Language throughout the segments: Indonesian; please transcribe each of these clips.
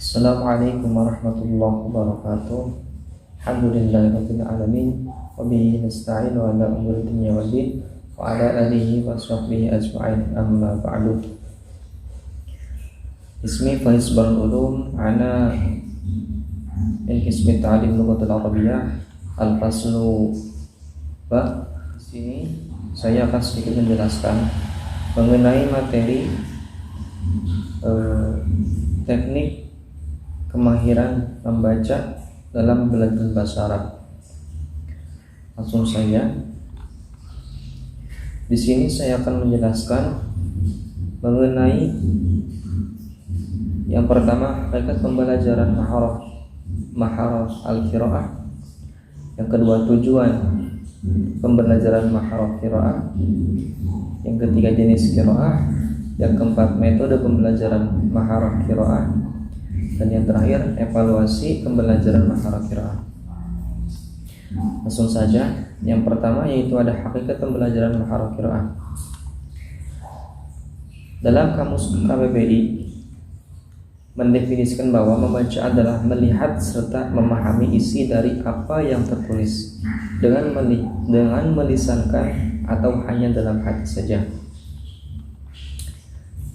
Assalamualaikum warahmatullahi wabarakatuh. Alhamdulillahirabbil alamin wa bihi nasta'inu ala umuri dunya waddin wa ala alihi wa sahbihi ajma'in, amma ba'du. Ismi Faiz Barul Ulum ana min Qismi Ta'lim Lughatul Arabiyyah al-faslu ba. Di sini saya akan sedikit menjelaskan mengenai materi teknik kemahiran membaca dalam belajar bahasa Arab. Langsung saja. Di sini saya akan menjelaskan mengenai yang pertama hakikat pembelajaran maharah al-qiraah. Yang kedua tujuan pembelajaran maharah qiraah. Yang ketiga jenis qiraah. Yang keempat metode pembelajaran maharah qiraah. Dan yang terakhir evaluasi pembelajaran maharah qiraah. Langsung saja. Yang pertama yaitu ada hakikat pembelajaran maharah qiraah. Dalam kamus KBBI mendefinisikan bahwa membaca adalah melihat serta memahami isi dari apa yang tertulis dengan melisankan atau hanya dalam hati saja.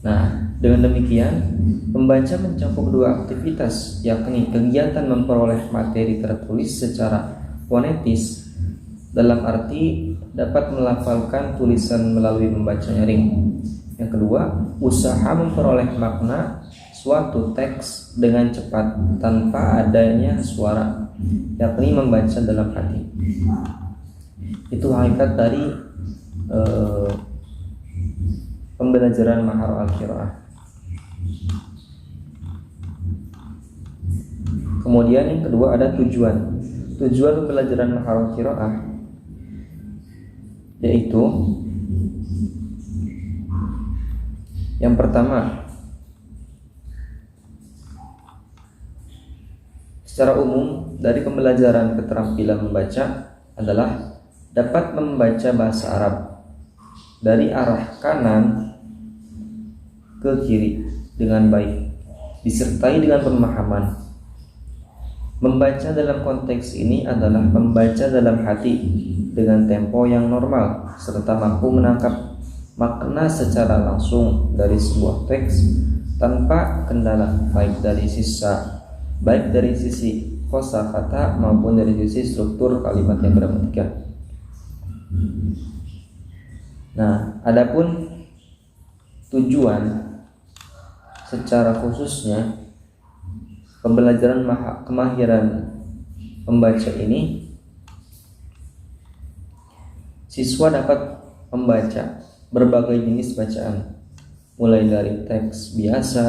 Nah, dengan demikian membaca mencakup dua aktivitas, yakni kegiatan memperoleh materi tertulis secara fonetis dalam arti dapat melafalkan tulisan melalui membaca nyaring. Yang kedua, usaha memperoleh makna suatu teks dengan cepat tanpa adanya suara, yakni membaca dalam hati. Itu hakikat dari pembelajaran maharah al-qiraah. Kemudian yang kedua ada tujuan pembelajaran maharah al-qiraah, yaitu yang pertama, secara umum dari pembelajaran keterampilan membaca adalah dapat membaca bahasa Arab dari arah kanan ke kiri dengan baik, disertai dengan pemahaman. Membaca dalam konteks ini adalah membaca dalam hati dengan tempo yang normal serta mampu menangkap makna secara langsung dari sebuah teks tanpa kendala, baik dari sisi kosakata maupun dari sisi struktur kalimat yang gramatikal. Nah, adapun tujuan secara khususnya pembelajaran kemahiran membaca ini, siswa dapat membaca berbagai jenis bacaan, mulai dari teks biasa,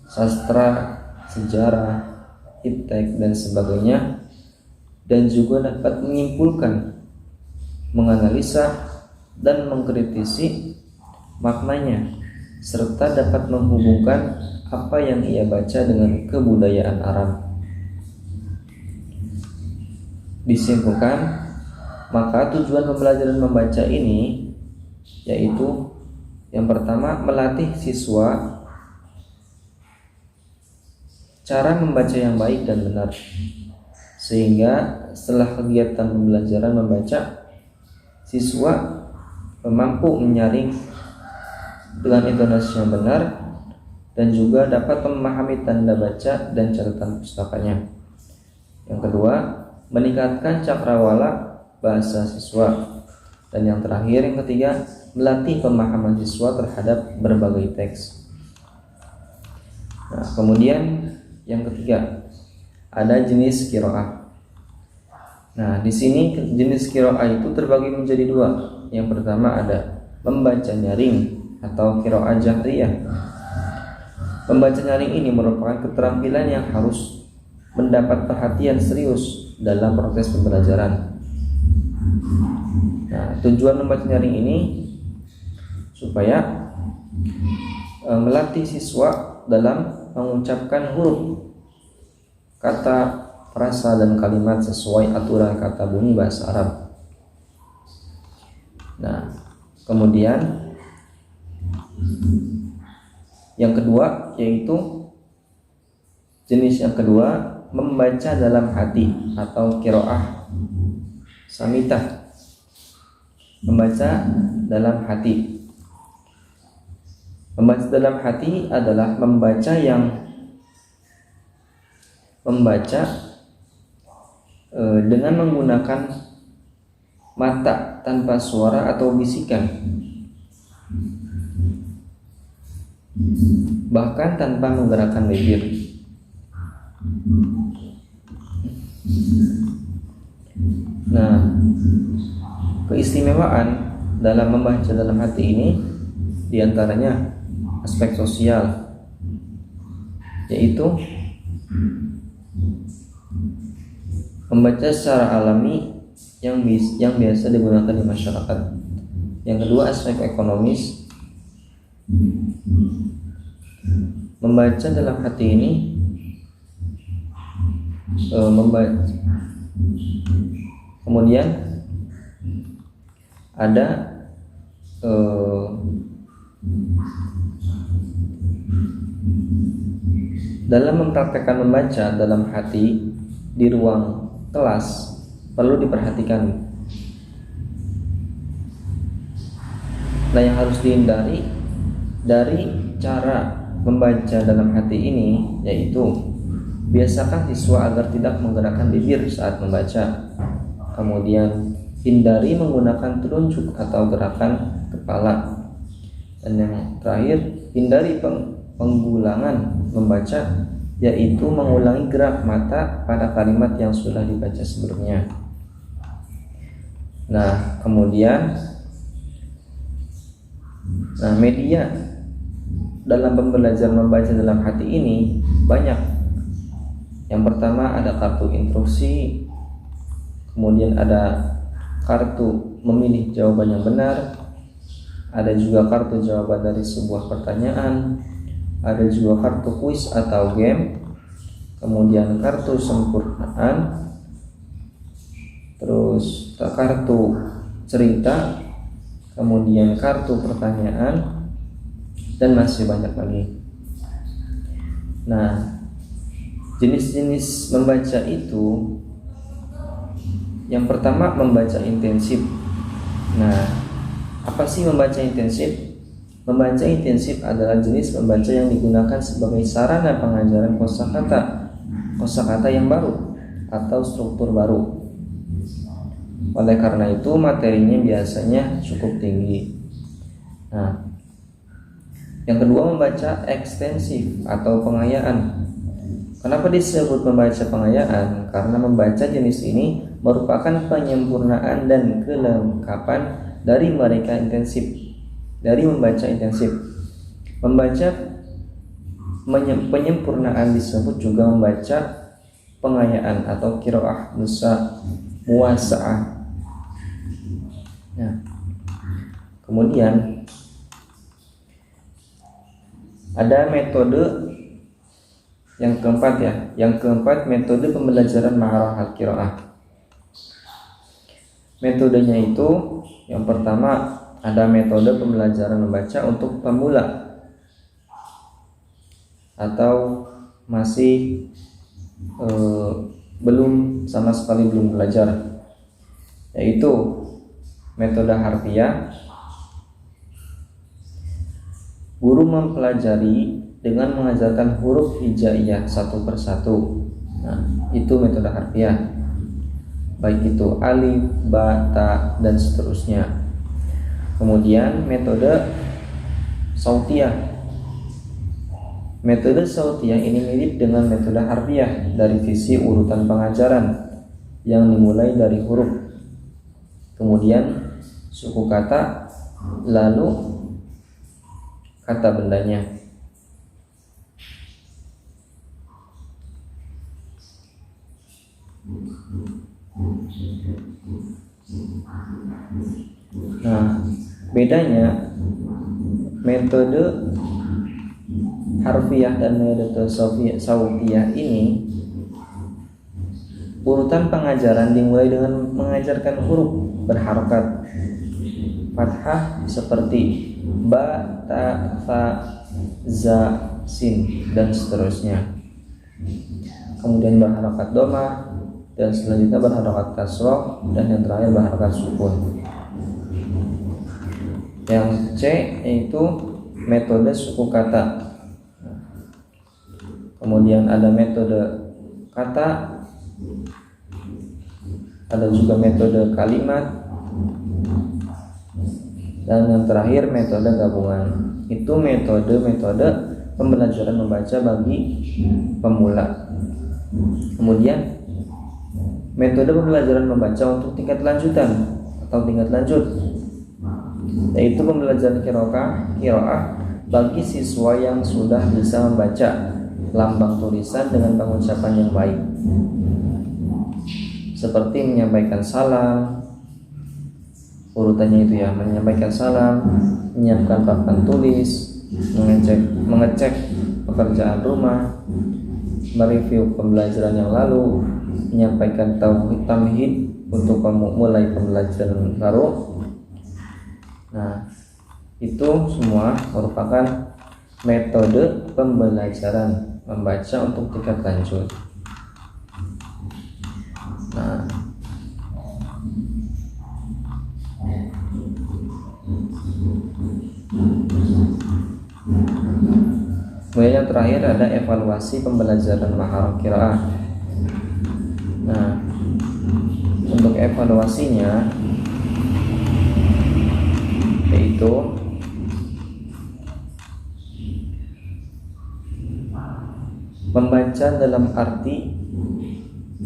sastra, sejarah, iptek dan sebagainya, dan juga dapat menyimpulkan, menganalisa dan mengkritisi maknanya, serta dapat menghubungkan apa yang ia baca dengan kebudayaan Arab. Disimpulkan, maka tujuan pembelajaran membaca ini yaitu yang pertama melatih siswa cara membaca yang baik dan benar, sehingga setelah kegiatan pembelajaran membaca, siswa mampu menyaring dengan intonasi yang benar dan juga dapat memahami tanda baca dan catatan pustakanya. Yang kedua, meningkatkan cakrawala bahasa siswa. Dan yang terakhir, yang ketiga, melatih pemahaman siswa terhadap berbagai teks. Nah, kemudian yang ketiga, ada jenis qiraah. Nah, di sini jenis qiraah itu terbagi menjadi dua. Yang pertama ada membaca nyaring atau qiraah jahriyah. Membaca nyaring ini merupakan keterampilan yang harus mendapat perhatian serius dalam proses pembelajaran. Nah, tujuan membaca nyaring ini supaya melatih siswa dalam mengucapkan huruf, kata, frasa dan kalimat sesuai aturan kata bunyi bahasa Arab. Nah, kemudian yang kedua yaitu Jenis yang kedua, membaca dalam hati atau qiraah samitah. Membaca dalam hati. Membaca dalam hati adalah membaca dengan menggunakan mata tanpa suara atau bisikan, bahkan tanpa menggerakkan bibir. Nah, keistimewaan dalam membaca dalam hati ini diantaranya aspek sosial, yaitu membaca secara alami yang biasa digunakan di masyarakat. Yang kedua, aspek ekonomis. Membaca dalam hati ini kemudian ada dalam mempraktekkan membaca dalam hati di ruang kelas perlu diperhatikan. Nah, yang harus dihindari dari cara membaca dalam hati ini yaitu biasakan siswa agar tidak menggerakkan bibir saat membaca. Kemudian hindari menggunakan telunjuk atau gerakan kepala. Dan yang terakhir, hindari pengulangan membaca, yaitu mengulangi gerak mata pada kalimat yang sudah dibaca sebelumnya. Nah, kemudian media dalam pembelajaran membaca dalam hati ini banyak. Yang pertama ada kartu instruksi, kemudian ada kartu memilih jawaban yang benar, ada juga kartu jawaban dari sebuah pertanyaan, ada juga kartu kuis atau game, kemudian kartu sempurnaan, terus kartu cerita, kemudian kartu pertanyaan, dan masih banyak lagi. Nah, jenis-jenis membaca itu, yang pertama membaca intensif. Nah, apa sih membaca intensif? Membaca intensif adalah jenis membaca yang digunakan sebagai sarana pengajaran kosakata yang baru atau struktur baru. Oleh karena itu materinya biasanya cukup tinggi. Nah, yang kedua membaca ekstensif atau pengayaan. Kenapa disebut membaca pengayaan? Karena membaca jenis ini merupakan penyempurnaan dan kelengkapan dari membaca intensif. Membaca penyempurnaan disebut juga membaca pengayaan atau qiraah muwasa'ah. Nah, kemudian ada metode yang keempat ya. Yang keempat, metode pembelajaran ma'arah al-qiraah. Metodenya itu yang pertama ada metode pembelajaran membaca untuk pemula atau masih sama sekali belum belajar, yaitu metode harfiah. Guru mempelajari dengan mengajarkan huruf hijaiyah satu persatu. Nah, itu metode harfiah. Baik itu alif, ba, ta, dan seterusnya. Kemudian metode sautiyah. Metode sautiyah ini mirip dengan metode harfiah dari sisi urutan pengajaran yang dimulai dari huruf, kemudian suku kata, lalu kata bendanya. Nah, bedanya metode harfiah dan metode sautiyah ini, urutan pengajaran dimulai dengan mengajarkan huruf berharokat fathah seperti ba, ta, fa, za, sin, dan seterusnya. kemudian berharakat dhamma, dan selanjutnya berharakat kasroh, dan yang terakhir berharakat sukun. Yang C yaitu metode suku kata. Kemudian ada metode kata, ada juga metode kalimat, dan yang terakhir metode gabungan. Itu metode pembelajaran membaca bagi pemula. Kemudian metode pembelajaran membaca untuk tingkat lanjutan atau tingkat lanjut, yaitu pembelajaran qiraah bagi siswa yang sudah bisa membaca lambang tulisan dengan pengucapan yang baik, seperti menyampaikan salam, urutannya itu ya, menyampaikan salam, menyiapkan papan tulis, mengecek pekerjaan rumah, mereview pembelajaran yang lalu, menyampaikan tamhid untuk memulai pembelajaran baru. Nah, itu semua merupakan metode pembelajaran membaca untuk tingkat lanjut. Nah, kemudian yang terakhir ada evaluasi pembelajaran maharah qiraah. Nah, untuk evaluasinya yaitu membaca dalam arti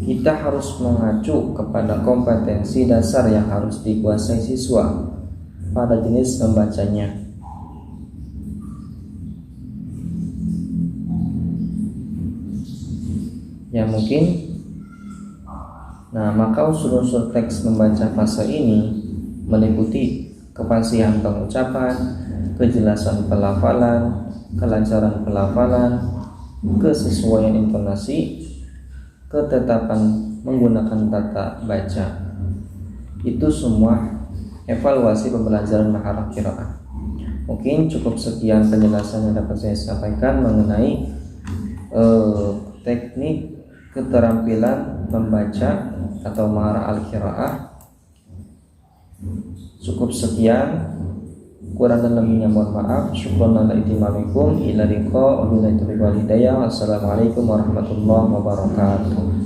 kita harus mengacu kepada kompetensi dasar yang harus dikuasai siswa pada jenis membacanya. Ya mungkin. Nah, maka unsur-unsur teks membaca fase ini meliputi kefasihan pengucapan, kejelasan pelafalan, kelancaran pelafalan, kesesuaian intonasi, ketetapan menggunakan tata baca. Itu semua evaluasi pembelajaran maharah qiraah. Mungkin cukup sekian penjelasan yang dapat saya sampaikan mengenai teknik keterampilan membaca atau maharah al-qiraah. Cukup sekian, kurang dan lebihnya mohon maaf. Syukran ala itimamikum ila liqa wa billahi taufiq wal hidayah. Wassalamualaikum warahmatullahi wabarakatuh.